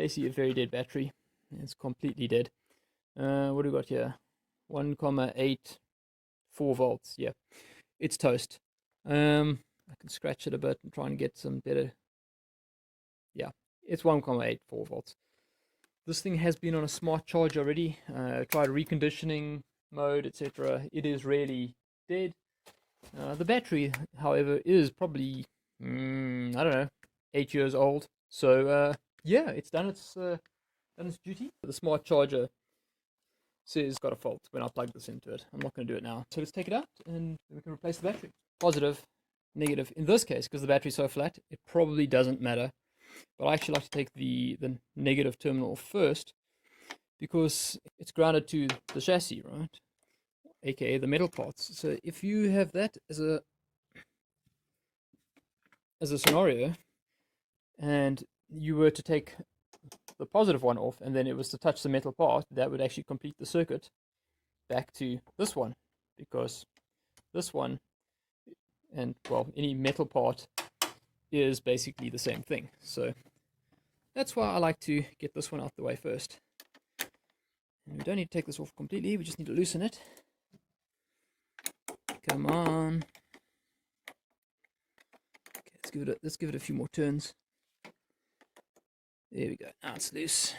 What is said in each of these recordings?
basically a very dead battery. It's completely dead. What do we got here? 1,84 volts. Yeah, it's toast. I can scratch it a bit and try and get some better. Yeah, it's 1,84 volts. This thing has been on a smart charge already. Tried reconditioning mode, etc. It is really dead. The battery, however, is probably I don't know, 8 years old. So yeah, it's done its duty. The smart charger says got a fault when I plug this into it. I'm not going to do it now. So let's take it out and we can replace the battery. Positive, negative. In this case, because the battery's so flat, it probably doesn't matter. But I actually like to take the negative terminal first because it's grounded to the chassis, right? AKA the metal parts. So if you have that as a scenario, and you were to take the positive one off, and then it was to touch the metal part, that would actually complete the circuit back to this one, because this one, and well, any metal part is basically the same thing. So that's why I like to get this one out the way first. And we don't need to take this off completely, we just need to loosen it. Come on. Okay, let's give it a few more turns. There we go. Now it's loose.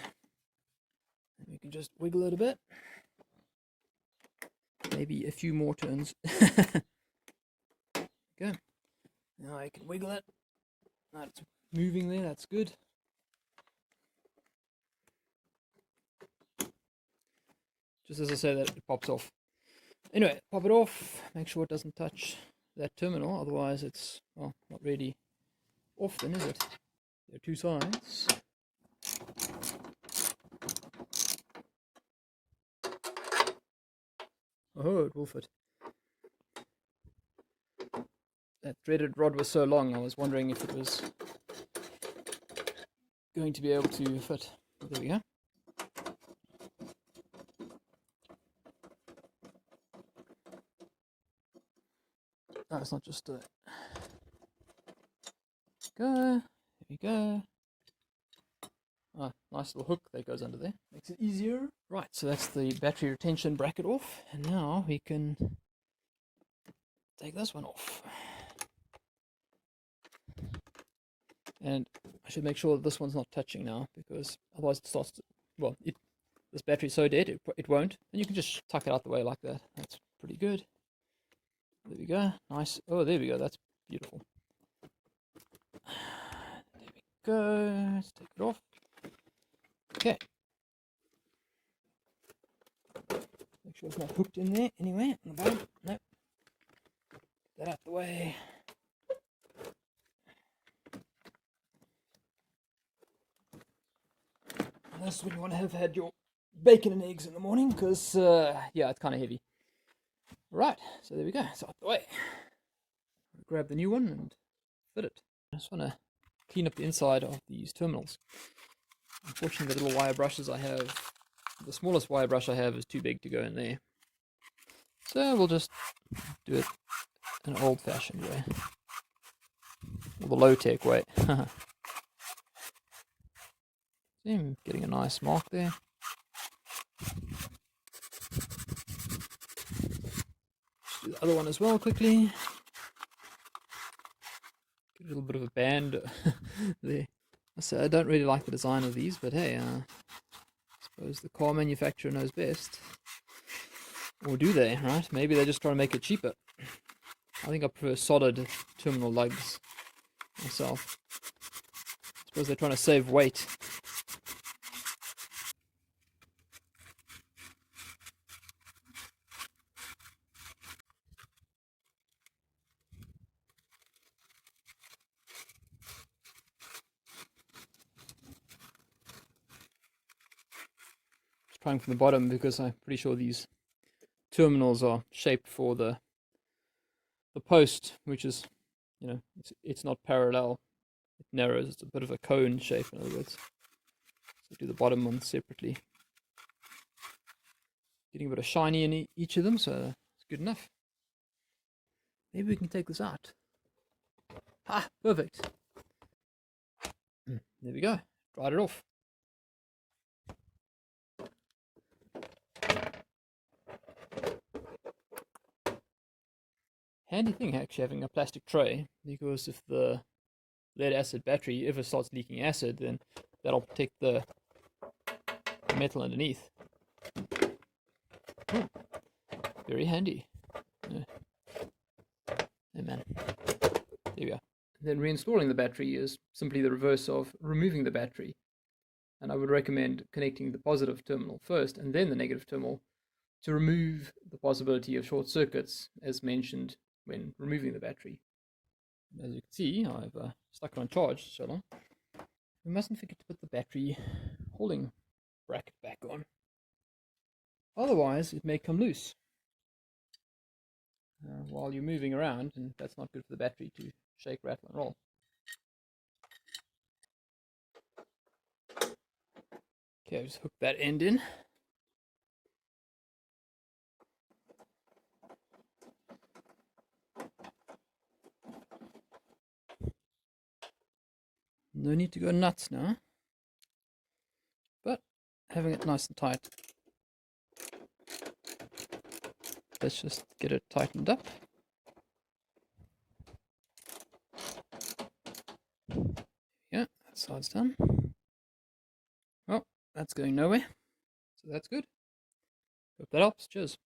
And we can just wiggle it a bit. Maybe a few more turns. Go. Now I can wiggle it. Now it's moving there, that's good. Just as I say that, it pops off. Anyway, pop it off. Make sure it doesn't touch that terminal, otherwise it's, well, not really off then, is it? There are two sides. Oh, it will fit. That threaded rod was so long, I was wondering if it was going to be able to fit. There we go. No, it's not just go. There we go. Ah, nice little hook that goes under there. Makes it easier. Right, so that's the battery retention bracket off. And now we can take this one off. And I should make sure that this one's not touching now, because otherwise it starts to, well, this battery's so dead, it won't. And you can just tuck it out the way like that. That's pretty good. There we go. Nice. Oh, there we go. That's beautiful. There we go. Let's take it off. Okay. Make sure it's not hooked in there anyway. On the bottom. Nope. Get that out the way. And this is when you want to have had your bacon and eggs in the morning, because yeah, it's kind of heavy. Right, so there we go. It's out the way. Grab the new one and fit it. I just want to clean up the inside of these terminals. Unfortunately, the little wire brushes I have, the smallest wire brush I have is too big to go in there. So we'll just do it an old-fashioned way. Or the low-tech way. See, I'm getting a nice mark there. Just do the other one as well quickly. Get a little bit of a band there. So I don't really like the design of these, but hey, I suppose the car manufacturer knows best. Or do they, right? Maybe they're just trying to make it cheaper. I think I prefer solid terminal lugs myself. I suppose they're trying to save weight. Trying from the bottom because I'm pretty sure these terminals are shaped for the post, which is, you know, it's not parallel, it narrows, it's a bit of a cone shape in other words. So do the bottom one separately. Getting a bit of shiny in each of them, so it's good enough. Maybe we can take this out. Ah, perfect. There we go, dried it off. Handy thing actually having a plastic tray, because if the lead acid battery ever starts leaking acid, then that'll protect the metal underneath. Very handy. Hey man. There we go. Then reinstalling the battery is simply the reverse of removing the battery. And I would recommend connecting the positive terminal first and then the negative terminal to remove the possibility of short circuits, as mentioned when removing the battery. As you can see, I've stuck it on charge so long. We mustn't forget to put the battery holding bracket back on. Otherwise, it may come loose while you're moving around, and that's not good for the battery to shake, rattle, and roll. Okay, I've just hooked that end in. No need to go nuts now, but having it nice and tight. Let's just get it tightened up. Yeah, that side's done. Well, that's going nowhere, so that's good. Hope that helps. Cheers.